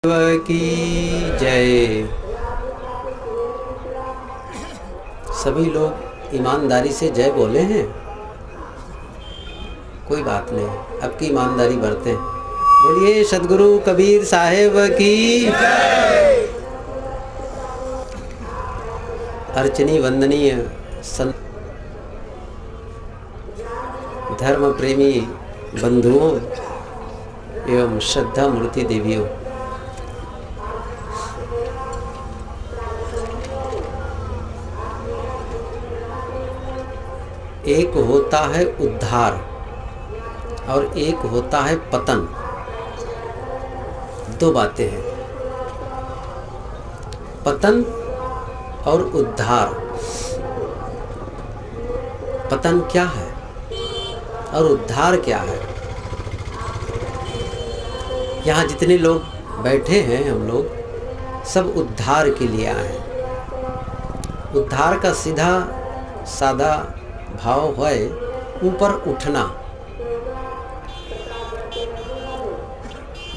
की जय। सभी लोग ईमानदारी से जय बोले हैं। कोई बात नहीं, अब की ईमानदारी बरतें। बोलिए सदगुरु कबीर साहेब की जय। अर्चनी वंदनीय संत धर्म प्रेमी बंधुओं एवं श्रद्धा मूर्ति देवियों, एक होता है उद्धार और एक होता है पतन। दो बातें हैं, पतन और उद्धार। पतन क्या है और उद्धार क्या है? यहाँ जितने लोग बैठे हैं, हम लोग सब उद्धार के लिए आए हैं। उद्धार का सीधा सादा भाव है ऊपर उठना।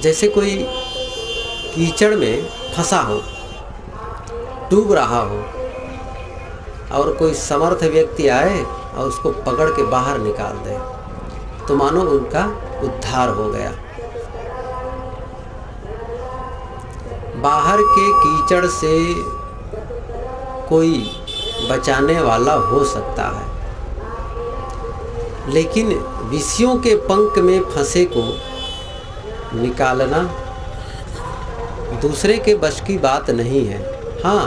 जैसे कोई कीचड़ में फंसा हो, डूब रहा हो, और कोई समर्थ व्यक्ति आए और उसको पकड़ के बाहर निकाल दे, तो मानो उनका उद्धार हो गया। बाहर के कीचड़ से कोई बचाने वाला हो सकता है, लेकिन विषयों के पंख में फंसे को निकालना दूसरे के बस की बात नहीं है। हाँ,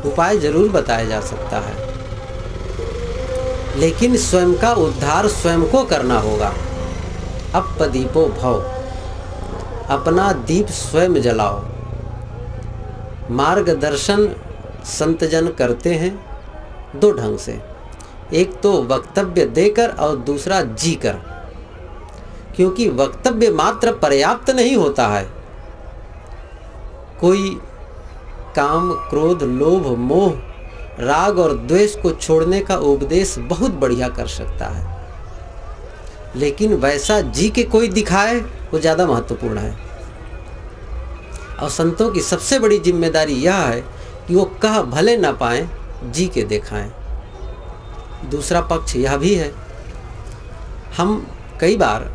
उपाय जरूर बताया जा सकता है, लेकिन स्वयं का उद्धार स्वयं को करना होगा। अपदीपो भव, अपना दीप स्वयं जलाओ। मार्गदर्शन संतजन करते हैं दो ढंग से, एक तो वक्तव्य देकर और दूसरा जीकर। क्योंकि वक्तव्य मात्र पर्याप्त नहीं होता है। कोई काम, क्रोध, लोभ, मोह, राग और द्वेष को छोड़ने का उपदेश बहुत बढ़िया कर सकता है, लेकिन वैसा जी के कोई दिखाए वो ज़्यादा महत्वपूर्ण है। और संतों की सबसे बड़ी जिम्मेदारी यह है कि वो कह भले ना पाए, जी के दिखाएं। दूसरा पक्ष यह भी है, हम कई बार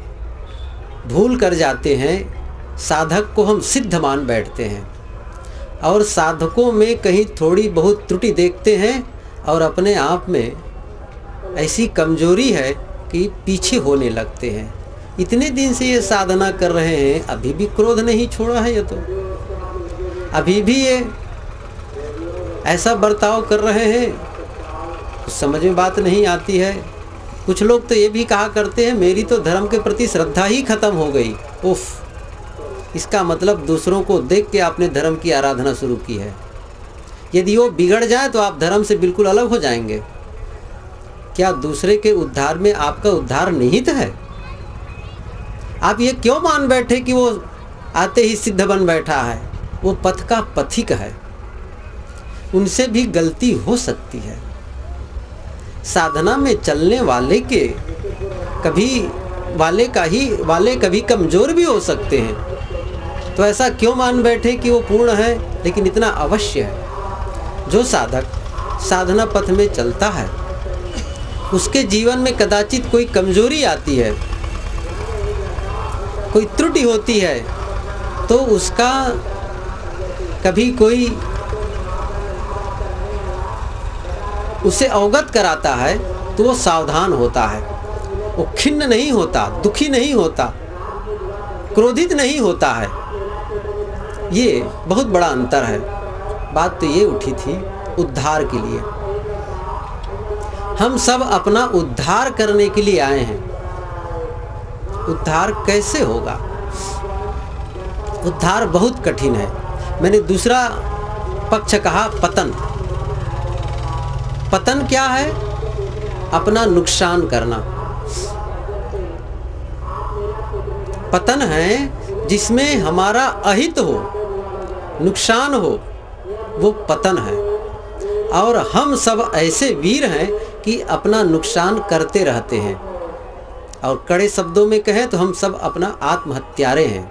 भूल कर जाते हैं, साधक को हम सिद्ध मान बैठते हैं और साधकों में कहीं थोड़ी बहुत त्रुटि देखते हैं और अपने आप में ऐसी कमजोरी है कि पीछे होने लगते हैं। इतने दिन से ये साधना कर रहे हैं, अभी भी क्रोध नहीं छोड़ा है, ये तो अभी भी ये ऐसा बर्ताव कर रहे हैं, समझ में बात नहीं आती है। कुछ लोग तो ये भी कहा करते हैं, मेरी तो धर्म के प्रति श्रद्धा ही खत्म हो गई। उफ, इसका मतलब दूसरों को देख के आपने धर्म की आराधना शुरू की है। यदि वो बिगड़ जाए तो आप धर्म से बिल्कुल अलग हो जाएंगे। क्या दूसरे के उद्धार में आपका उद्धार निहित है? आप ये क्यों मान बैठे कि वो आते ही सिद्ध बन बैठा है? वो पथ का पथिक है, उनसे भी गलती हो सकती है। साधना में चलने वाले के वाले कभी कमजोर भी हो सकते हैं। तो ऐसा क्यों मान बैठे कि वो पूर्ण है? लेकिन इतना अवश्य है, जो साधक साधना पथ में चलता है उसके जीवन में कदाचित कोई कमजोरी आती है, कोई त्रुटि होती है, तो उसका कभी कोई उसे अवगत कराता है तो वो सावधान होता है। वो खिन्न नहीं होता, दुखी नहीं होता, क्रोधित नहीं होता है। ये बहुत बड़ा अंतर है। बात तो ये उठी थी उद्धार के लिए। हम सब अपना उद्धार करने के लिए आए हैं। उद्धार कैसे होगा? उद्धार बहुत कठिन है। मैंने दूसरा पक्ष कहा, पतन। पतन क्या है? अपना नुकसान करना। पतन है जिसमें हमारा अहित हो, नुकसान हो, वो पतन है। और हम सब ऐसे वीर हैं कि अपना नुकसान करते रहते हैं। और कड़े शब्दों में कहें तो हम सब अपना आत्महत्यारे हैं।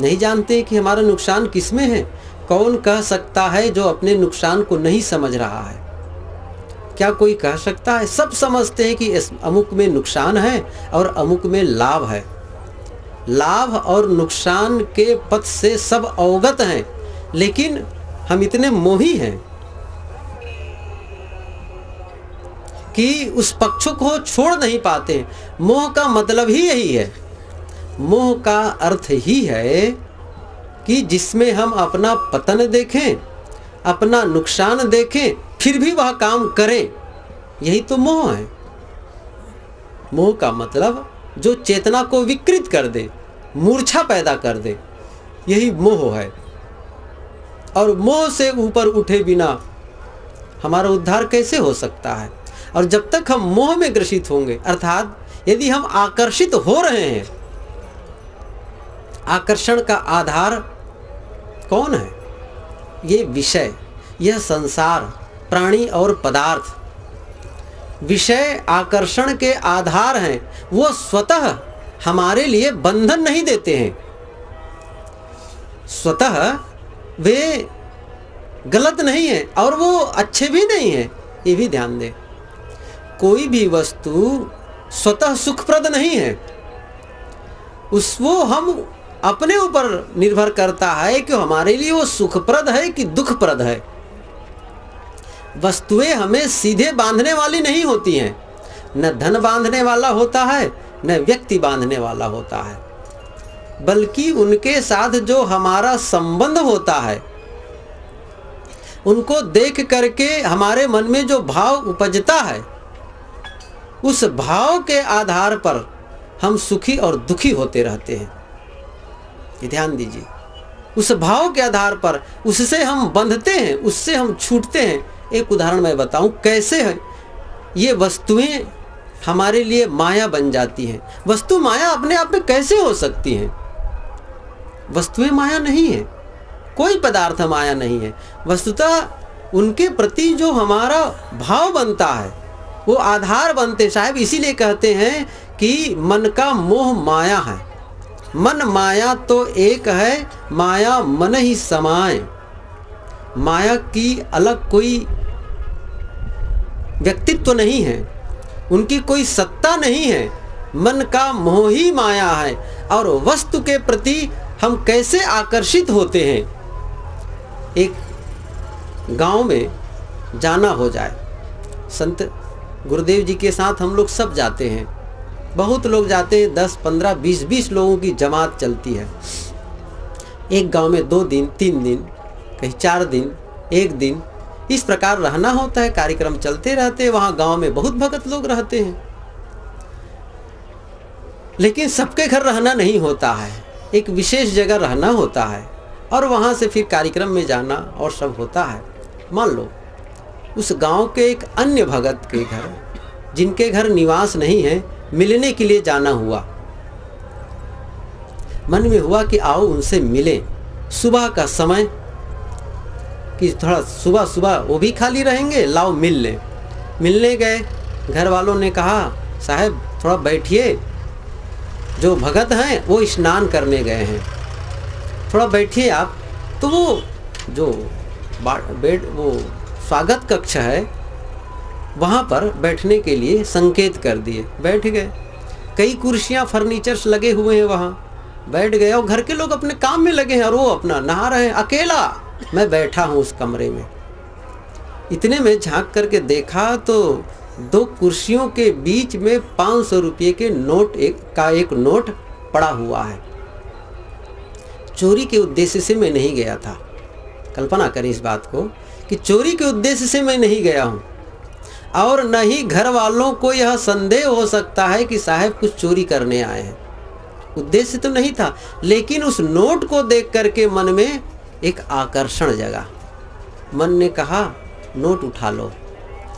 नहीं जानते कि हमारा नुकसान किस में है। कौन कह सकता है जो अपने नुकसान को नहीं समझ रहा है? क्या कोई कह सकता है? सब समझते हैं कि इस अमुक में नुकसान है और अमुक में लाभ है। लाभ और नुकसान के पथ से सब अवगत हैं, लेकिन हम इतने मोही हैं कि उस पक्ष को छोड़ नहीं पाते। मोह का मतलब ही यही है। मोह का अर्थ ही है कि जिसमें हम अपना पतन देखें, अपना नुकसान देखें, फिर भी वह काम करें। यही तो मोह है। मोह का मतलब जो चेतना को विकृत कर दे, मूर्छा पैदा कर दे, यही मोह है। और मोह से ऊपर उठे बिना हमारा उद्धार कैसे हो सकता है? और जब तक हम मोह में ग्रसित होंगे, अर्थात यदि हम आकर्षित हो रहे हैं, आकर्षण का आधार कौन है? ये विषय, यह संसार, प्राणी और पदार्थ। विषय आकर्षण के आधार हैं। वो स्वतः हमारे लिए बंधन नहीं देते हैं। स्वतः वे गलत नहीं है और वो अच्छे भी नहीं है। ये भी ध्यान दें, कोई भी वस्तु स्वतः सुखप्रद नहीं है। वो हम अपने ऊपर निर्भर करता है कि हमारे लिए वो सुखप्रद है कि दुखप्रद है। वस्तुएं हमें सीधे बांधने वाली नहीं होती हैं। न धन बांधने वाला होता है, न व्यक्ति बांधने वाला होता है, बल्कि उनके साथ जो हमारा संबंध होता है, उनको देख करके हमारे मन में जो भाव उपजता है, उस भाव के आधार पर हम सुखी और दुखी होते रहते हैं। ये ध्यान दीजिए, उस भाव के आधार पर उससे हम बंधते हैं, उससे हम छूटते हैं। एक उदाहरण मैं बताऊं कैसे है ये वस्तुएं हमारे लिए माया बन जाती हैं। वस्तु माया अपने आप में कैसे हो सकती हैं? वस्तुएं माया नहीं है, कोई पदार्थ माया नहीं है। वस्तुतः उनके प्रति जो हमारा भाव बनता है वो आधार बनते। साहब इसीलिए कहते हैं कि मन का मोह माया है। मन माया तो एक है, माया मन ही समाए। माया की अलग कोई व्यक्तित्व तो नहीं है, उनकी कोई सत्ता नहीं है। मन का मोह ही माया है। और वस्तु के प्रति हम कैसे आकर्षित होते हैं? एक गांव में जाना हो जाए, संत गुरुदेव जी के साथ हम लोग सब जाते हैं। बहुत लोग जाते हैं, 10, 15, 20 लोगों की जमात चलती है। एक गांव में 2 दिन, 3 दिन, कहीं 4 दिन, 1 दिन, इस प्रकार रहना होता है। कार्यक्रम चलते रहते हैं। वहाँ गांव में बहुत भगत लोग रहते हैं, लेकिन सबके घर रहना नहीं होता है। एक विशेष जगह रहना होता है और वहाँ से फिर कार्यक्रम में जाना और सब होता है। मान लो उस गांव के एक अन्य भगत के घर, जिनके घर निवास नहीं है, मिलने के लिए जाना हुआ। मन में हुआ कि आओ उनसे मिलें। सुबह का समय कि थोड़ा सुबह सुबह वो भी खाली रहेंगे, लाओ मिल लें। मिलने गए, घर वालों ने कहा साहब थोड़ा बैठिए, जो भगत हैं वो स्नान करने गए हैं, थोड़ा बैठिए आप। तो वो जो वो स्वागत कक्ष है वहाँ पर बैठने के लिए संकेत कर दिए। बैठ गए। कई कुर्सियाँ फर्नीचर्स लगे हुए हैं, वहाँ बैठ गए और घर के लोग अपने काम में लगे हैं और वो अपना नहा रहे हैं। अकेला मैं बैठा हूँ उस कमरे में। इतने में झांक करके देखा तो 2 कुर्सियों के बीच में 500 रुपये के नोट एक नोट पड़ा हुआ है। चोरी के उद्देश्य से मैं नहीं गया था। कल्पना करें इस बात को कि चोरी के उद्देश्य से मैं नहीं गया हूँ और न ही घर वालों को यह संदेह हो सकता है कि साहब कुछ चोरी करने आए हैं। उद्देश्य तो नहीं था, लेकिन उस नोट को देख करके मन में एक आकर्षण जगा। मन ने कहा नोट उठा लो।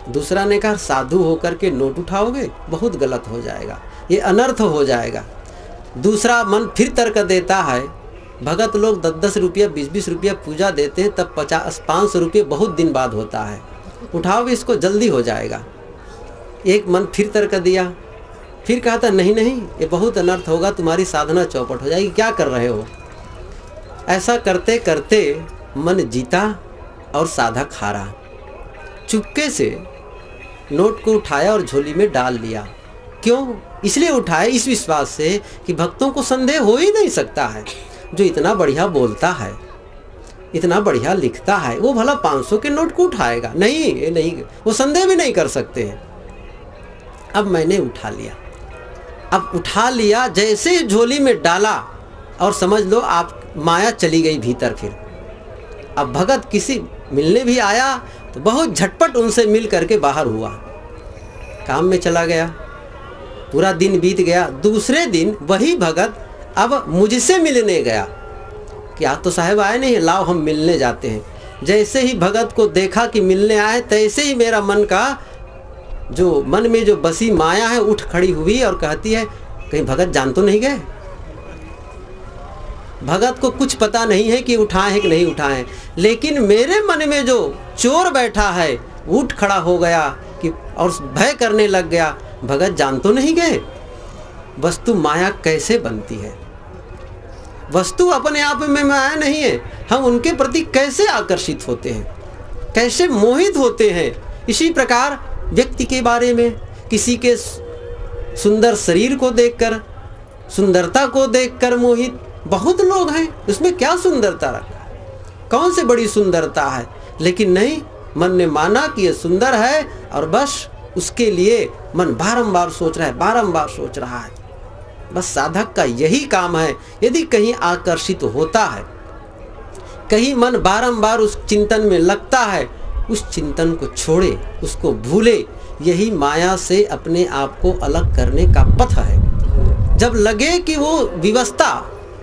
दूसरा ने कहा साधु होकर के नोट उठाओगे, बहुत गलत हो जाएगा, ये अनर्थ हो जाएगा। दूसरा मन फिर तर्क देता है, भगत लोग 10-10 रुपया 20-20 रुपया पूजा देते हैं, तब 50-500 रुपये बहुत दिन बाद होता है, उठाओ इसको जल्दी हो जाएगा। एक मन फिर तर्क दिया, फिर कहा था नहीं नहीं ये बहुत अनर्थ होगा, तुम्हारी साधना चौपट हो जाएगी, क्या कर रहे हो। ऐसा करते करते मन जीता और साधक हारा। चुपके से नोट को उठाया और झोली में डाल लिया। क्यों? इसलिए उठाया इस विश्वास से कि भक्तों को संदेह हो ही नहीं सकता है, जो इतना बढ़िया बोलता है, इतना बढ़िया लिखता है, वो भला 500 के नोट को उठाएगा? नहीं, ये नहीं, वो संदेह भी नहीं कर सकते हैं। अब मैंने उठा लिया। अब उठा लिया, जैसे ही झोली में डाला और समझ लो आप माया चली गई भीतर। फिर अब भगत किसी मिलने भी आया तो बहुत झटपट उनसे मिल करके बाहर हुआ, काम में चला गया। पूरा दिन बीत गया। दूसरे दिन वही भगत अब मुझसे मिलने गया कि आज तो साहब आए नहीं, लाओ हम मिलने जाते हैं। जैसे ही भगत को देखा कि मिलने आए, तैसे ही मेरा मन में जो बसी माया है उठ खड़ी हुई और कहती है कहीं भगत जान तो नहीं गए। भगत को कुछ पता नहीं है कि उठाए हैं कि नहीं उठाए, लेकिन मेरे मन में जो चोर बैठा है उठ खड़ा हो गया कि और भय करने लग गया, भगत जान तो नहीं गए। वस्तु माया कैसे बनती है? वस्तु अपने आप में माया नहीं है। हम उनके प्रति कैसे आकर्षित होते हैं, कैसे मोहित होते हैं। इसी प्रकार व्यक्ति के बारे में, किसी के सुंदर शरीर को देखकर, सुंदरता को देखकर मोहित बहुत लोग हैं। उसमें क्या सुंदरता रखा है, कौन से बड़ी सुंदरता है? लेकिन नहीं, मन ने माना कि ये सुंदर है और बस उसके लिए मन बारंबार सोच रहा है, बारंबार सोच रहा है। बस साधक का यही काम है। यदि कहीं आकर्षित होता है, कहीं मन बारंबार उस चिंतन में लगता है, उस चिंतन को छोड़े, उसको भूले। यही माया से अपने आप को अलग करने का पथ है। जब लगे कि वो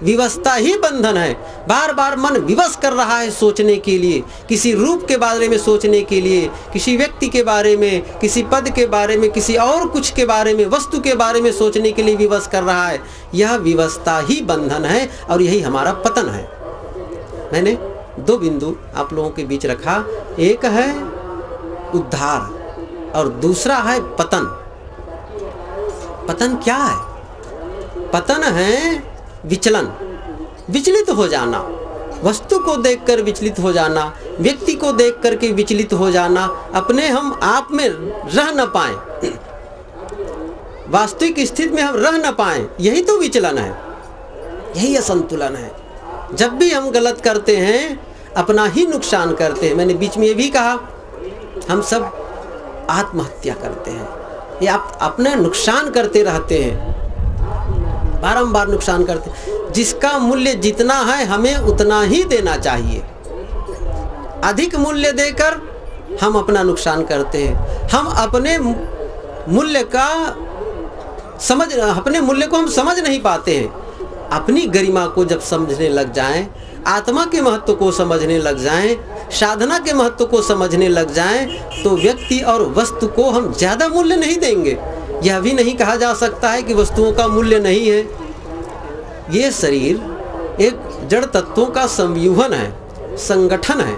विवशता ही बंधन है, बार बार मन विवश कर रहा है सोचने के लिए, किसी रूप के बारे में सोचने के लिए, किसी व्यक्ति के बारे में, किसी पद के बारे में, किसी और कुछ के बारे में, वस्तु के बारे में सोचने के लिए विवश कर रहा है, यह विवशता ही बंधन है और यही हमारा पतन है। मैंने 2 बिंदु आप लोगों के बीच रखा, एक है उद्धार और दूसरा है पतन। पतन क्या है? पतन है विचलन, विचलित हो जाना, वस्तु को देखकर विचलित हो जाना, व्यक्ति को देख करके विचलित हो जाना, अपने हम आप में रह न पाए, वास्तविक स्थिति में हम रह न पाए। यही तो विचलन है, यही असंतुलन है। जब भी हम गलत करते हैं अपना ही नुकसान करते हैं। मैंने बीच में ये भी कहा, हम सब आत्महत्या करते हैं, ये आप अपना नुकसान करते रहते हैं, बारंबार नुकसान करते हैं। जिसका मूल्य जितना है हमें उतना ही देना चाहिए। अधिक मूल्य देकर हम अपना नुकसान करते हैं। हम अपने मूल्य को हम समझ नहीं पाते हैं। अपनी गरिमा को जब समझने लग जाएं, आत्मा के महत्व को समझने लग जाएं, साधना के महत्व को समझने लग जाएं, तो व्यक्ति और वस्तु को हम ज़्यादा मूल्य नहीं देंगे। यह भी नहीं कहा जा सकता है कि वस्तुओं का मूल्य नहीं है। ये शरीर एक जड़ तत्वों का संव्यूहन है, संगठन है,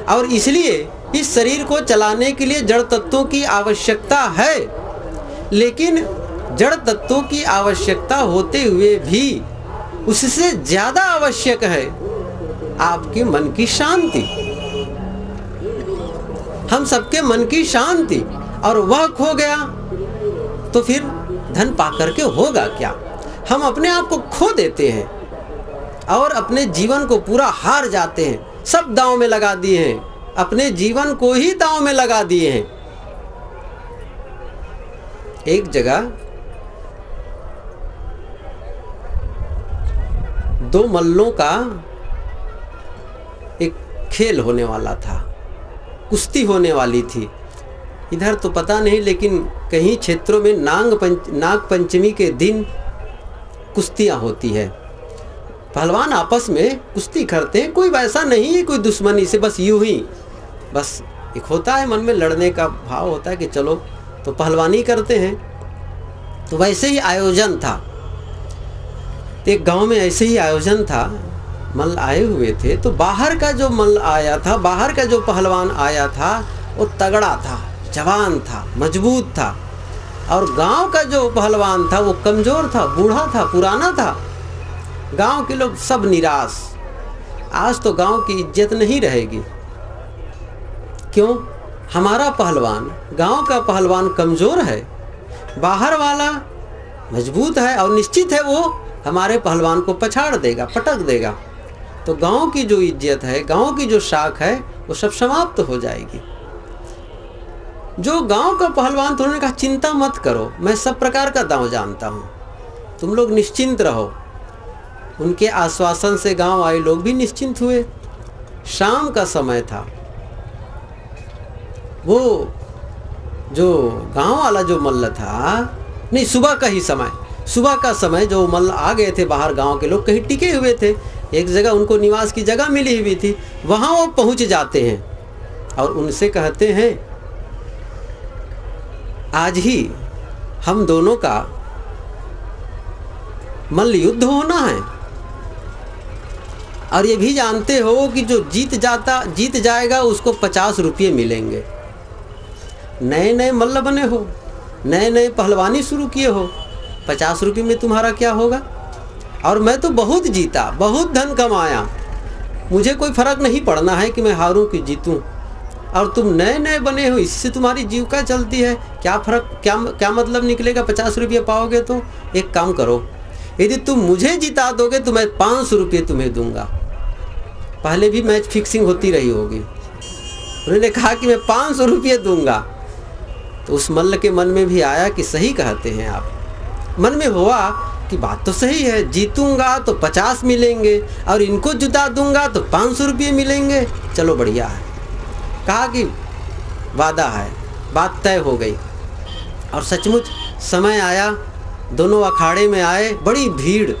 और इसलिए इस शरीर को चलाने के लिए जड़ तत्वों की आवश्यकता है। लेकिन जड़ तत्वों की आवश्यकता होते हुए भी उससे ज़्यादा आवश्यक है आपके मन की शांति। हम सबके मन की शांति, और वह खो गया तो फिर धन पाकर के होगा क्या? हम अपने आप को खो देते हैं और अपने जीवन को पूरा हार जाते हैं। सब दांव में लगा दिए हैं, अपने जीवन को ही दांव में लगा दिए हैं। एक जगह 2 मल्लों का एक खेल होने वाला था, कुश्ती होने वाली थी। इधर तो पता नहीं, लेकिन कहीं क्षेत्रों में नाग पंचमी के दिन कुश्तियाँ होती है। पहलवान आपस में कुश्ती करते हैं, कोई वैसा नहीं है कोई दुश्मनी से, बस यूं ही, बस एक होता है मन में लड़ने का भाव होता है कि चलो तो पहलवानी करते हैं। तो वैसे ही आयोजन था, एक गांव में ऐसे ही आयोजन था, मल्ल आए हुए थे। तो बाहर का जो मल्ल आया था, बाहर का जो पहलवान आया था, वो तगड़ा था, जवान था, मजबूत था, और गांव का जो पहलवान था वो कमज़ोर था, बूढ़ा था, पुराना था। गांव के लोग सब निराश, आज तो गांव की इज्जत नहीं रहेगी। क्यों? हमारा पहलवान, गांव का पहलवान कमज़ोर है, बाहर वाला मजबूत है और निश्चित है वो हमारे पहलवान को पछाड़ देगा, पटक देगा। तो गांव की जो इज्जत है, गांव की जो शाख है, वो सब समाप्त हो जाएगी। जो गांव का पहलवान, तो उन्होंने कहा चिंता मत करो, मैं सब प्रकार का दांव जानता हूँ, तुम लोग निश्चिंत रहो। उनके आश्वासन से गांव आए लोग भी निश्चिंत हुए। शाम का समय था। वो जो गांव वाला जो मल्ल था, नहीं सुबह का ही समय, सुबह का समय जो मल्ल आ गए थे बाहर, गांव के लोग कहीं टिके हुए थे, एक जगह उनको निवास की जगह मिली हुई थी, वहाँ वो पहुँच जाते हैं और उनसे कहते हैं आज ही हम दोनों का मल्ल युद्ध होना है और ये भी जानते हो कि जो जीत जाएगा उसको 50 रुपये मिलेंगे। नए नए मल्ल बने हो, नए नए पहलवानी शुरू किए हो, 50 रुपये में तुम्हारा क्या होगा? और मैं तो बहुत जीता, बहुत धन कमाया, मुझे कोई फ़र्क नहीं पड़ना है कि मैं हारूं कि जीतूं। और तुम नए नए बने हो, इससे तुम्हारी जीविका चलती है, क्या फ़र्क, क्या मतलब निकलेगा? 50 रुपये पाओगे तो एक काम करो, यदि तुम मुझे जिता दोगे तो मैं 500 रुपये तुम्हें दूंगा। पहले भी मैच फिक्सिंग होती रही होगी। उन्होंने कहा कि मैं 500 रुपये दूंगा। तो उस मल्ल के मन में भी आया कि सही कहते हैं आप। मन में हुआ कि बात तो सही है, जीतूंगा तो 50 मिलेंगे और इनको जिता दूंगा तो 500 रुपये मिलेंगे, चलो बढ़िया है। कहा कि वादा है, बात तय हो गई। और सचमुच समय आया, दोनों अखाड़े में आए, बड़ी भीड़,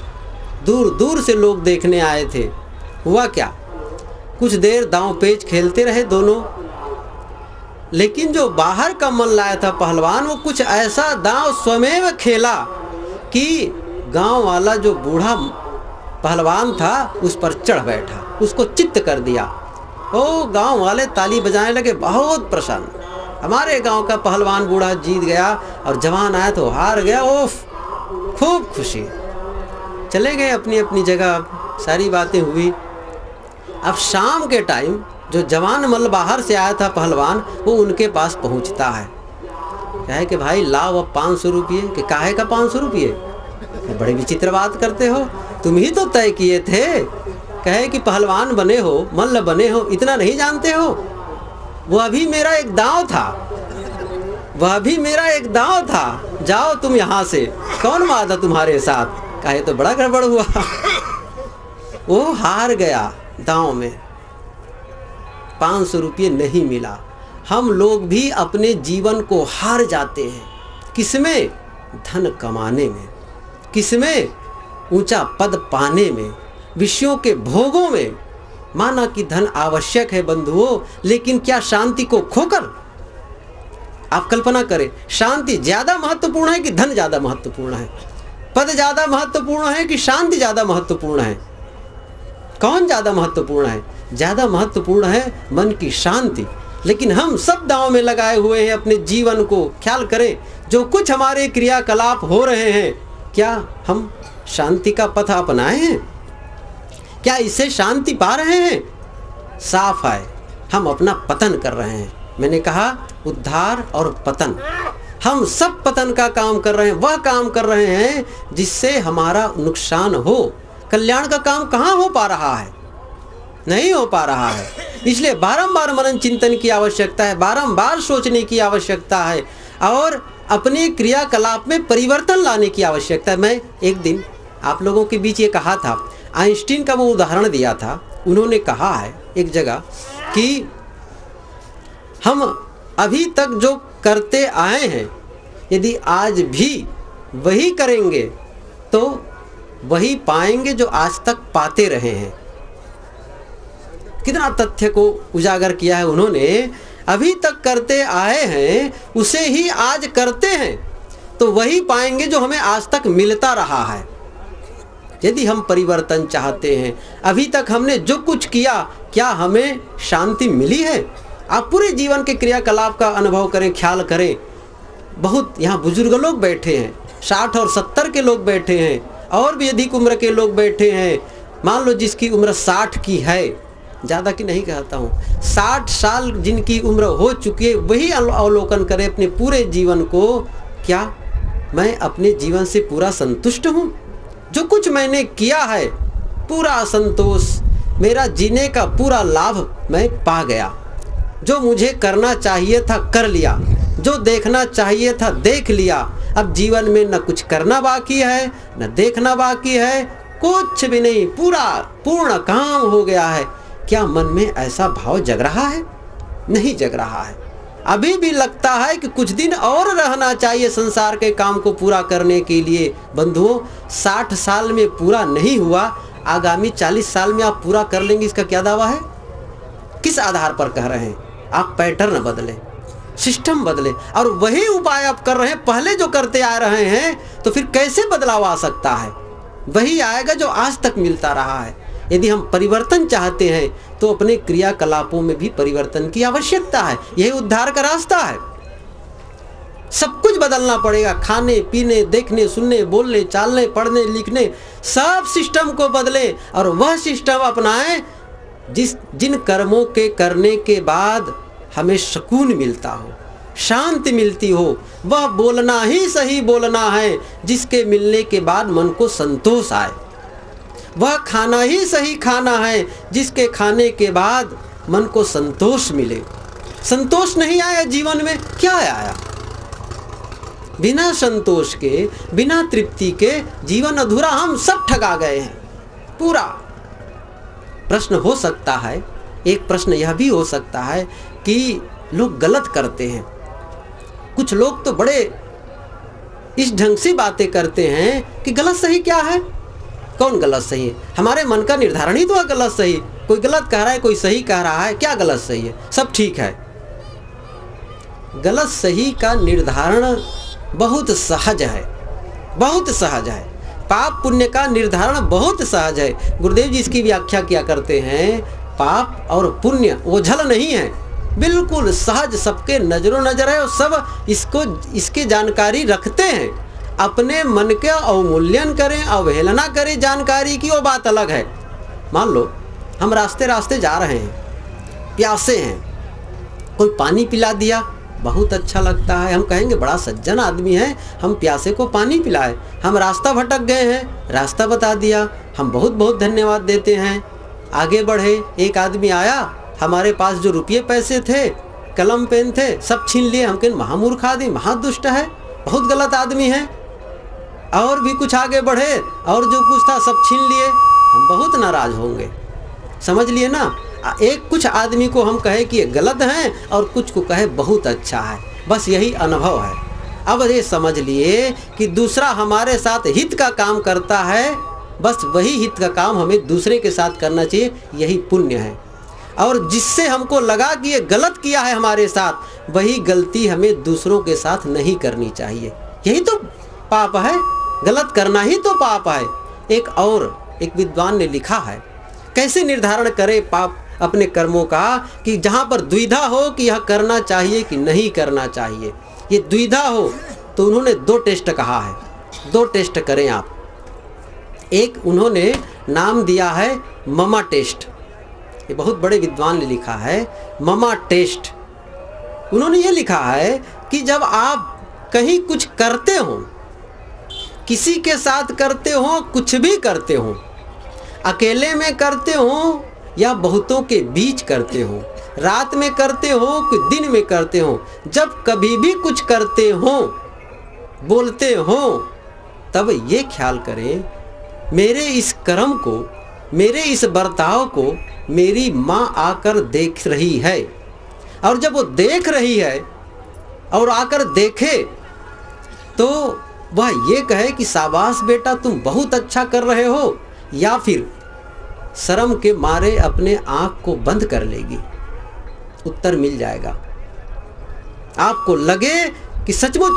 दूर दूर से लोग देखने आए थे। हुआ क्या, कुछ देर दांव पेच खेलते रहे दोनों, लेकिन जो बाहर का मन लाया था पहलवान, वो कुछ ऐसा दांव स्वयं खेला कि गांव वाला जो बूढ़ा पहलवान था उस पर चढ़ बैठा, उसको चित्त कर दिया। ओ गांव वाले ताली बजाने लगे, बहुत प्रसन्न, हमारे गांव का पहलवान बूढ़ा जीत गया और जवान आया तो हार गया। ओफ, खूब खुशी। चले गए अपनी अपनी जगह, सारी बातें हुई। अब शाम के टाइम जो जवान मल्ल बाहर से आया था पहलवान, वो उनके पास पहुंचता है, कहे कि भाई लाओ अब 500 रुपये। कि काहे का 500 रुपये? बड़े विचित्र बात करते हो, तुम ही तो तय किए थे। कहे कि पहलवान बने हो, मल्ल बने हो, इतना नहीं जानते हो? वह भी मेरा एक दांव था, वह भी मेरा एक दांव था, जाओ तुम यहाँ से, कौन वादा तुम्हारे साथ? कहे तो बड़ा गड़बड़ हुआ। वो हार गया दांव में, 500 रुपये नहीं मिला। हम लोग भी अपने जीवन को हार जाते हैं। किसमें? धन कमाने में, किसमें? ऊंचा पद पाने में, विषयों के भोगों में। माना कि धन आवश्यक है बंधुओं, लेकिन क्या शांति को खोकर? आप कल्पना करें, शांति ज़्यादा महत्वपूर्ण है कि धन ज़्यादा महत्वपूर्ण है? पद ज़्यादा महत्वपूर्ण है कि शांति ज़्यादा महत्वपूर्ण है? कौन ज़्यादा महत्वपूर्ण है? ज़्यादा महत्वपूर्ण है मन की शांति। लेकिन हम सब दांव में लगाए हुए हैं अपने जीवन को। ख्याल करें, जो कुछ हमारे क्रियाकलाप हो रहे हैं, क्या हम शांति का पथ अपनाए हैं? क्या इससे शांति पा रहे हैं? साफ है, हम अपना पतन कर रहे हैं। मैंने कहा उद्धार और पतन, हम सब पतन का काम कर रहे हैं। वह काम कर रहे हैं जिससे हमारा नुकसान हो। कल्याण का काम कहाँ हो पा रहा है? नहीं हो पा रहा है। इसलिए बारंबार मनन चिंतन की आवश्यकता है, बारंबार सोचने की आवश्यकता है और अपने क्रियाकलाप में परिवर्तन लाने की आवश्यकता है। मैं एक दिन आप लोगों के बीच ये कहा था, आइंस्टीन का वो उदाहरण दिया था। उन्होंने कहा है एक जगह कि हम अभी तक जो करते आए हैं, यदि आज भी वही करेंगे तो वही पाएंगे जो आज तक पाते रहे हैं। कितना तथ्य को उजागर किया है उन्होंने। अभी तक करते आए हैं उसे ही आज करते हैं तो वही पाएंगे जो हमें आज तक मिलता रहा है। यदि हम परिवर्तन चाहते हैं, अभी तक हमने जो कुछ किया, क्या हमें शांति मिली है? आप पूरे जीवन के क्रियाकलाप का अनुभव करें, ख्याल करें। बहुत यहाँ बुजुर्ग लोग बैठे हैं, 60 और 70 के लोग बैठे हैं, और भी अधिक उम्र के लोग बैठे हैं। मान लो जिसकी उम्र 60 की है, ज़्यादा की नहीं कहता हूँ, 60 साल जिनकी उम्र हो चुकी है, वही अवलोकन करें अपने पूरे जीवन को, क्या मैं अपने जीवन से पूरा संतुष्ट हूँ? जो कुछ मैंने किया है पूरा संतोष, मेरा जीने का पूरा लाभ मैं पा गया। जो मुझे करना चाहिए था कर लिया, जो देखना चाहिए था देख लिया। अब जीवन में न कुछ करना बाकी है न देखना बाकी है, कुछ भी नहीं, पूर्ण काम हो गया है। क्या मन में ऐसा भाव जग रहा है? नहीं जग रहा है। अभी भी लगता है कि कुछ दिन और रहना चाहिए संसार के काम को पूरा करने के लिए। बंधुओं, 60 साल में पूरा नहीं हुआ, आगामी 40 साल में आप पूरा कर लेंगे, इसका क्या दावा है? किस आधार पर कह रहे हैं? आप पैटर्न बदले, सिस्टम बदले, और वही उपाय आप कर रहे हैं, पहले जो करते आ रहे हैं, तो फिर कैसे बदलाव आ सकता है? वही आएगा जो आज तक मिलता रहा है। यदि हम परिवर्तन चाहते हैं तो अपने क्रियाकलापों में भी परिवर्तन की आवश्यकता है। यही उद्धार का रास्ता है। सब कुछ बदलना पड़ेगा, खाने पीने, देखने सुनने, बोलने चालने, पढ़ने लिखने, सब सिस्टम को बदले और वह सिस्टम अपनाएं जिन कर्मों के करने के बाद हमें सुकून मिलता हो, शांति मिलती हो। वह बोलना ही सही बोलना है जिसके मिलने के बाद मन को संतोष आए। वह खाना ही सही खाना है जिसके खाने के बाद मन को संतोष मिले। संतोष नहीं आया जीवन में, क्या आया? बिना संतोष के, बिना तृप्ति के जीवन अधूरा। हम सब ठगा गए हैं पूरा। प्रश्न हो सकता है, एक प्रश्न यह भी हो सकता है कि लोग गलत करते हैं। कुछ लोग तो बड़े इस ढंग से बातें करते हैं कि गलत सही क्या है? कौन गलत सही है? हमारे मन का निर्धारण ही तो है गलत सही। कोई गलत कह रहा है, कोई सही कह रहा है, क्या गलत सही है? सब ठीक है। गलत सही का निर्धारण बहुत सहज है, बहुत सहज है। पाप पुण्य का निर्धारण बहुत सहज है। गुरुदेव जी इसकी व्याख्या किया करते हैं, पाप और पुण्य ओझल नहीं है, बिल्कुल सहज, सबके नजरों नजर है और सब इसके जानकारी रखते हैं। अपने मन के अवमूल्यन करें, अवहेलना करें जानकारी की, वो बात अलग है। मान लो हम रास्ते रास्ते जा रहे हैं, प्यासे हैं, कोई पानी पिला दिया, बहुत अच्छा लगता है। हम कहेंगे बड़ा सज्जन आदमी है, हम प्यासे को पानी पिलाए। हम रास्ता भटक गए हैं, रास्ता बता दिया, हम बहुत बहुत धन्यवाद देते हैं। आगे बढ़े, एक आदमी आया, हमारे पास जो रुपये पैसे थे, कलम पेन थे, सब छीन लिए। हम कहें महामूर्ख आदमी, महादुष्ट है, बहुत गलत आदमी है। और भी कुछ आगे बढ़े और जो कुछ था सब छीन लिए, हम बहुत नाराज होंगे। समझ लिए ना? एक कुछ आदमी को हम कहे कि ये गलत है और कुछ को कहे बहुत अच्छा है, बस यही अनुभव है। अब ये समझ लिए कि दूसरा हमारे साथ हित का काम करता है, बस वही हित का काम हमें दूसरे के साथ करना चाहिए, यही पुण्य है। और जिससे हमको लगा कि ये गलत किया है हमारे साथ, वही गलती हमें दूसरों के साथ नहीं करनी चाहिए। यही तो पाप है, गलत करना ही तो पाप है। एक विद्वान ने लिखा है, कैसे निर्धारण करे पाप अपने कर्मों का, कि जहाँ पर द्विधा हो कि यह करना चाहिए कि नहीं करना चाहिए, ये द्विधा हो तो उन्होंने 2 टेस्ट कहा है। 2 टेस्ट करें आप। एक उन्होंने नाम दिया है ममा टेस्ट, ये बहुत बड़े विद्वान ने लिखा है, ममा टेस्ट। उन्होंने ये लिखा है कि जब आप कहीं कुछ करते हो, किसी के साथ करते हो, कुछ भी करते हो, अकेले में करते हो या बहुतों के बीच करते हो, रात में करते हो कि दिन में करते हो, जब कभी भी कुछ करते हो, बोलते हो, तब ये ख्याल करें, मेरे इस कर्म को, मेरे इस बर्ताव को मेरी माँ आकर देख रही है। और जब वो देख रही है और आकर देखे तो वह ये कहे कि शाबाश बेटा तुम बहुत अच्छा कर रहे हो, या फिर शर्म के मारे अपने आँख को बंद कर लेगी। उत्तर मिल जाएगा। आपको लगे कि सचमुच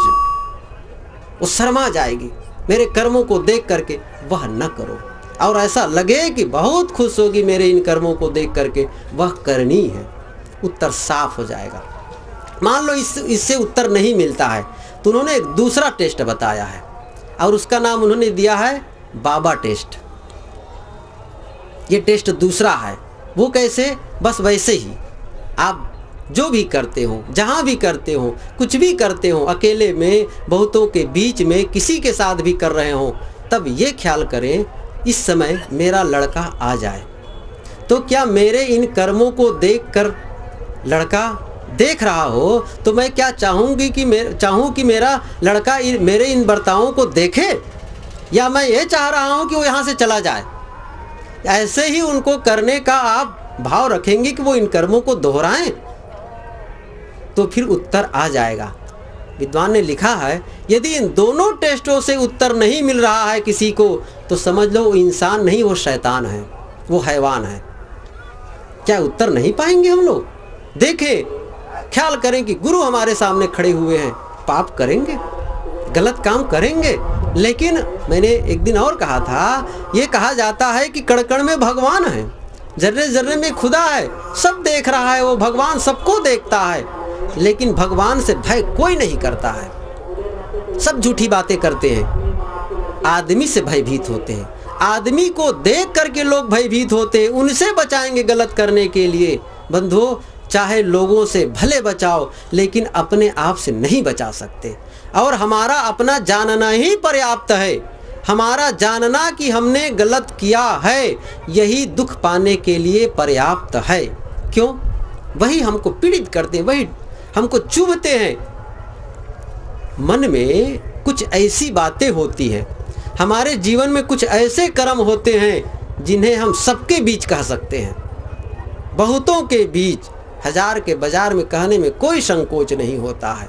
वो शर्मा जाएगी मेरे कर्मों को देख करके, वह न करो। और ऐसा लगे कि बहुत खुश होगी मेरे इन कर्मों को देख करके, वह करनी है। उत्तर साफ हो जाएगा। मान लो इससे उत्तर नहीं मिलता है तो उन्होंने एक दूसरा टेस्ट बताया है और उसका नाम उन्होंने दिया है बाबा टेस्ट। ये टेस्ट दूसरा है। वो कैसे? बस वैसे ही आप जो भी करते हो, जहाँ भी करते हो, कुछ भी करते हो, अकेले में, बहुतों के बीच में, किसी के साथ भी कर रहे हो, तब ये ख्याल करें इस समय मेरा लड़का आ जाए। तो क्या मेरे इन कर्मों को देखकर लड़का देख रहा हो तो मैं क्या चाहूँ कि मेरा लड़का मेरे इन बर्तावों को देखे, या मैं ये चाह रहा हूँ कि वो यहाँ से चला जाए? ऐसे ही उनको करने का आप भाव रखेंगे कि वो इन कर्मों को दोहराएं, तो फिर उत्तर आ जाएगा। विद्वान ने लिखा है, यदि इन दोनों टेस्टों से उत्तर नहीं मिल रहा है किसी को, तो समझ लो वो इंसान नहीं, वो शैतान है, वो हैवान है। क्या उत्तर नहीं पाएंगे हम लोग? देखें, ख्याल करें कि गुरु हमारे सामने खड़े हुए हैं, पाप करेंगे, गलत काम करेंगे, लेकिन मैंने एक दिन और कहा था, ये कहा जाता है कि कण कण में भगवान है, जर्रे जर्रे में खुदा है, सब देख रहा है, वो भगवान सबको देखता है, लेकिन भगवान से भय कोई नहीं करता है। सब झूठी बातें करते हैं, आदमी से भयभीत होते हैं, आदमी को देख करके लोग भयभीत होते हैं, उनसे बचाएंगे गलत करने के लिए। बंधुओं, चाहे लोगों से भले बचाओ, लेकिन अपने आप से नहीं बचा सकते। और हमारा अपना जानना ही पर्याप्त है। हमारा जानना कि हमने गलत किया है, यही दुख पाने के लिए पर्याप्त है। क्यों? वही हमको पीड़ित करते हैं, वही हमको चुभते हैं। मन में कुछ ऐसी बातें होती हैं, हमारे जीवन में कुछ ऐसे कर्म होते हैं जिन्हें हम सबके बीच कह सकते हैं, बहुतों के बीच, हजार के बाजार में कहने में कोई संकोच नहीं होता है।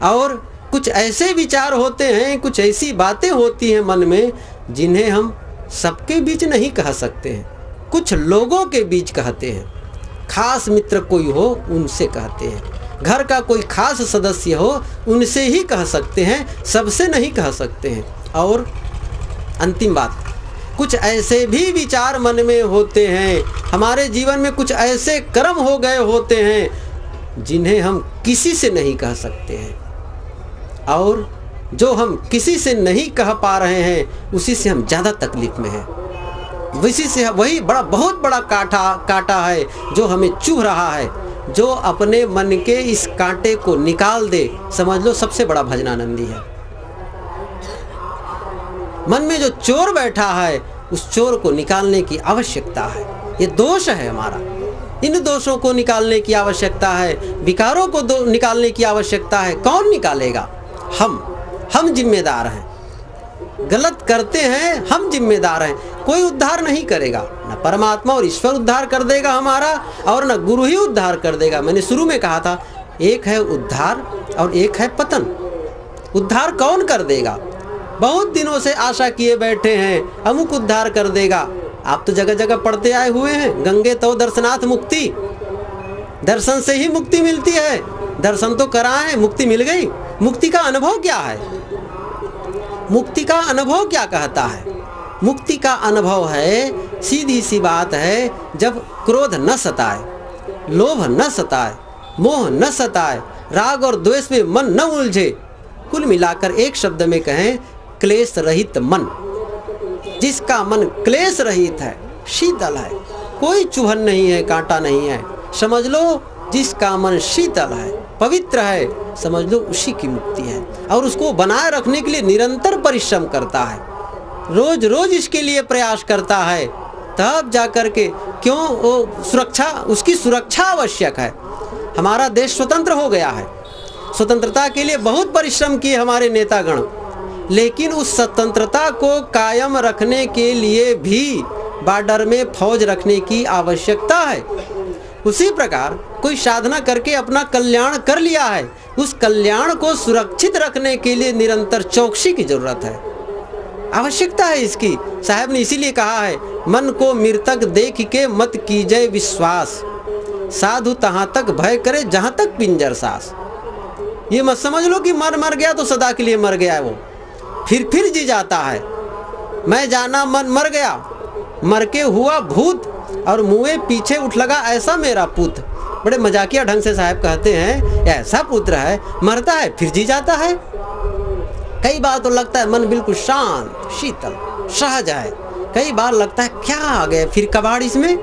और कुछ ऐसे विचार होते हैं, कुछ ऐसी बातें होती हैं मन में जिन्हें हम सबके बीच नहीं कह सकते हैं, कुछ लोगों के बीच कहते हैं। खास मित्र कोई हो उनसे कहते हैं, घर का कोई खास सदस्य हो उनसे ही कह सकते हैं, सबसे नहीं कह सकते हैं। और अंतिम बात, कुछ ऐसे भी विचार मन में होते हैं, हमारे जीवन में कुछ ऐसे कर्म हो गए होते हैं जिन्हें हम किसी से नहीं कह सकते हैं, और जो हम किसी से नहीं कह पा रहे हैं उसी से हम ज़्यादा तकलीफ में हैं। वही बहुत बड़ा कांटा है जो हमें चुभ रहा है। जो अपने मन के इस कांटे को निकाल दे, समझ लो सबसे बड़ा भजनानंदी है। मन में जो चोर बैठा है, उस चोर को निकालने की आवश्यकता है। ये दोष है हमारा, इन दोषों को निकालने की आवश्यकता है, विकारों को निकालने की आवश्यकता है। कौन निकालेगा? हम जिम्मेदार हैं। गलत करते हैं, हम जिम्मेदार हैं। कोई उद्धार नहीं करेगा, न परमात्मा और ईश्वर उद्धार कर देगा हमारा, और न गुरु ही उद्धार कर देगा। मैंने शुरू में कहा था, एक है उद्धार और एक है पतन। उद्धार कौन कर देगा? बहुत दिनों से आशा किए बैठे हैं, अमुक उद्धार कर देगा। आप तो जगह जगह पढ़ते आए हुए हैं, गंगे तो दर्शनाथ मुक्ति, दर्शन से ही मुक्ति मिलती है। दर्शन तो कराएं, मुक्ति मिल गई। मुक्ति का अनुभव क्या है? मुक्ति का अनुभव क्या कहता है? मुक्ति का अनुभव है, सीधी सी बात है, जब क्रोध न सताए, लोभ न सताए, मोह न सताए, राग और द्वेष में मन न उलझे। कुल मिलाकर एक शब्द में कहें, क्लेश रहित मन। जिसका मन क्लेश रहित है, शीतल है, कोई चुभन नहीं है, कांटा नहीं है, समझ लो जिसका मन शीतल है, पवित्र है, समझ लो उसी की मुक्ति है। और उसको बनाए रखने के लिए निरंतर परिश्रम करता है, रोज रोज इसके लिए प्रयास करता है, तब जाकर के, क्यों वो सुरक्षा, उसकी सुरक्षा आवश्यक है। हमारा देश स्वतंत्र हो गया है, स्वतंत्रता के लिए बहुत परिश्रम किए हमारे नेतागण, लेकिन उस स्वतंत्रता को कायम रखने के लिए भी बॉर्डर में फौज रखने की आवश्यकता है। उसी प्रकार कोई साधना करके अपना कल्याण कर लिया है, उस कल्याण को सुरक्षित रखने के लिए निरंतर चौकसी की जरूरत है, आवश्यकता है इसकी। साहब ने इसीलिए कहा है, मन को मृतक देख के मत कीजिए विश्वास, साधु तहाँ तक भय करे जहाँ तक पिंजर सास। ये मत समझ लो कि मर गया तो सदा के लिए मर गया है, वो फिर जी जाता है। मैं जाना मन मर गया, मर के हुआ भूत, और मुँह पीछे उठ लगा ऐसा मेरा पुत्र। बड़े मजाकिया ढंग से साहब कहते हैं, ऐसा पुत्र है, मरता है फिर जी जाता है। कई बार तो लगता है मन बिल्कुल शांत शीतल सहज है, कई बार लगता है क्या आ गए फिर कबाड़ इसमें,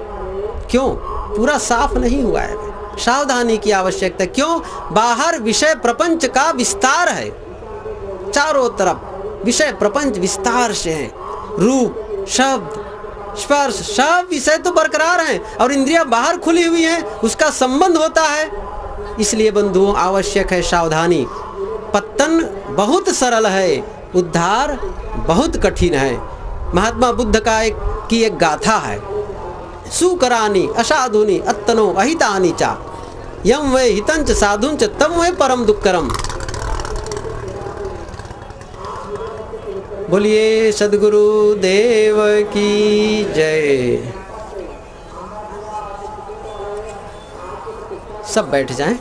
क्यों पूरा साफ नहीं हुआ है। सावधानी की आवश्यकता, क्यों बाहर विषय प्रपंच का विस्तार है, चारों तरफ विषय प्रपंच विस्तार से है। रूप, शब्द, स्पर्श, सब विषय तो बरकरार हैं और इंद्रियां बाहर खुली हुई हैं, उसका संबंध होता है। इसलिए बंधुओं आवश्यक है सावधानी। पतन बहुत सरल है, उद्धार बहुत कठिन है। महात्मा बुद्ध का एक गाथा है, सुकरानी असाधुनी अत्तनो अहितानि चा यम वे हितंच साधुंच तम वे परम दुक्करम। बोलिए सद्गुरु देव की जय। सब बैठ जाएं।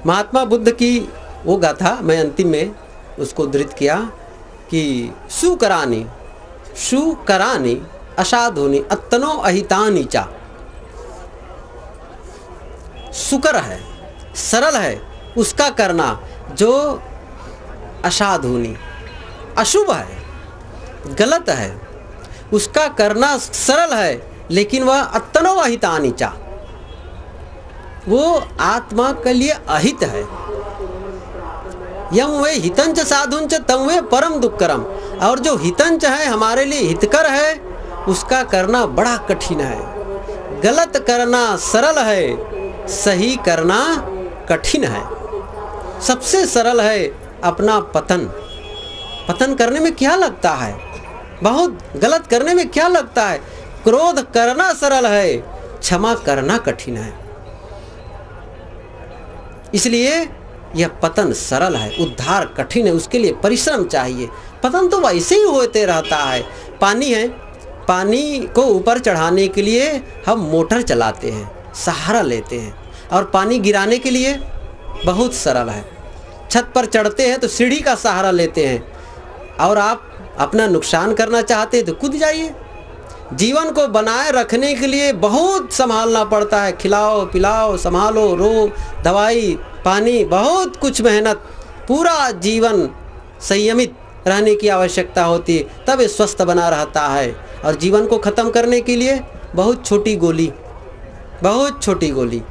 महात्मा बुद्ध की वो गाथा मैं अंतिम में उसको उद्धृत किया कि सुकरानी असाधुनी अत्तनो अहितानि चा। सुकर है, सरल है उसका करना जो असाधुनी अशुभ है, गलत है, उसका करना सरल है, लेकिन वह अत्तनो अहितानि चा, वो आत्मा के लिए अहित है। यम वे हितंच साधुंच तम वे परम दुक्करम। और जो हितंच है हमारे लिए हितकर है, उसका करना बड़ा कठिन है। गलत करना सरल है, सही करना कठिन है। सबसे सरल है अपना पतन। पतन करने में क्या लगता है, बहुत गलत करने में क्या लगता है। क्रोध करना सरल है, क्षमा करना कठिन है। इसलिए यह पतन सरल है, उद्धार कठिन है, उसके लिए परिश्रम चाहिए। पतन तो वैसे ही होते रहता है। पानी है, पानी को ऊपर चढ़ाने के लिए हम मोटर चलाते हैं, सहारा लेते हैं, और पानी गिराने के लिए बहुत सरल है। छत पर चढ़ते हैं तो सीढ़ी का सहारा लेते हैं, और आप अपना नुकसान करना चाहते हैं तो कूद जाइए। जीवन को बनाए रखने के लिए बहुत संभालना पड़ता है, खिलाओ पिलाओ, संभालो, रोग, दवाई, पानी, बहुत कुछ मेहनत, पूरा जीवन संयमित रहने की आवश्यकता होती है, तब ये स्वस्थ बना रहता है। और जीवन को ख़त्म करने के लिए बहुत छोटी गोली, बहुत छोटी गोली,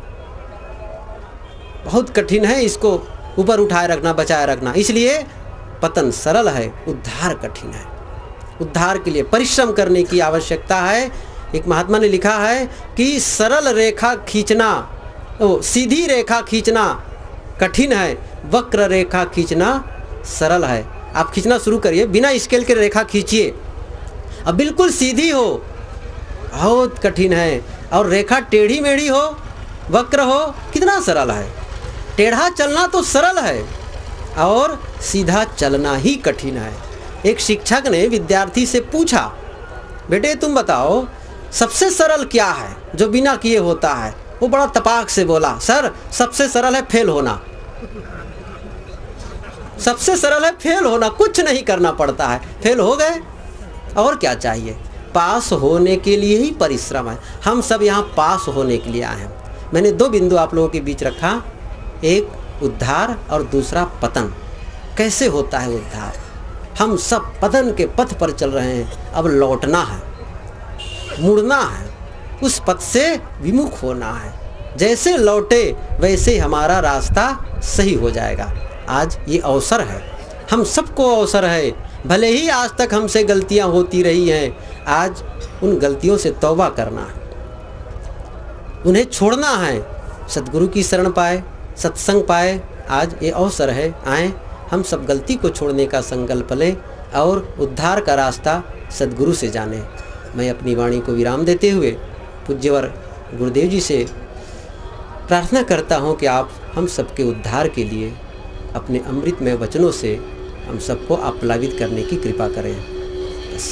बहुत कठिन है इसको ऊपर उठाए रखना, बचाए रखना। इसलिए पतन सरल है, उद्धार कठिन है। उद्धार के लिए परिश्रम करने की आवश्यकता है। एक महात्मा ने लिखा है कि सरल रेखा खींचना, सीधी रेखा खींचना कठिन है, वक्र रेखा खींचना सरल है। आप खींचना शुरू करिए, बिना स्केल के रेखा खींचिए, अब बिल्कुल सीधी हो, बहुत कठिन है। और रेखा टेढ़ी मेढ़ी हो, वक्र हो, कितना सरल है। टेढ़ा चलना तो सरल है और सीधा चलना ही कठिन है। एक शिक्षक ने विद्यार्थी से पूछा, बेटे तुम बताओ सबसे सरल क्या है जो बिना किए होता है। वो बड़ा तपाक से बोला, सर सबसे सरल है फेल होना। सबसे सरल है फेल होना, कुछ नहीं करना पड़ता है, फेल हो गए और क्या चाहिए। पास होने के लिए ही परिश्रम है। हम सब यहाँ पास होने के लिए आए हैं। मैंने दो बिंदु आप लोगों के बीच रखा, एक उद्धार और दूसरा पतन। कैसे होता है उद्धार। हम सब पतन के पथ पर चल रहे हैं, अब लौटना है, मुड़ना है, उस पथ से विमुख होना है। जैसे लौटे वैसे हमारा रास्ता सही हो जाएगा। आज ये अवसर है, हम सबको अवसर है। भले ही आज तक हमसे गलतियां होती रही हैं, आज उन गलतियों से तौबा करना है, उन्हें छोड़ना है, सद्गुरु की शरण पाए, सत्संग पाए। आज ये अवसर है, आए हम सब गलती को छोड़ने का संकल्प लें और उद्धार का रास्ता सद्गुरु से जाने। मैं अपनी वाणी को विराम देते हुए पूज्यवर गुरुदेव जी से प्रार्थना करता हूँ कि आप हम सबके उद्धार के लिए अपने अमृतमय वचनों से हम सबको आप्लावित करने की कृपा करें। बस।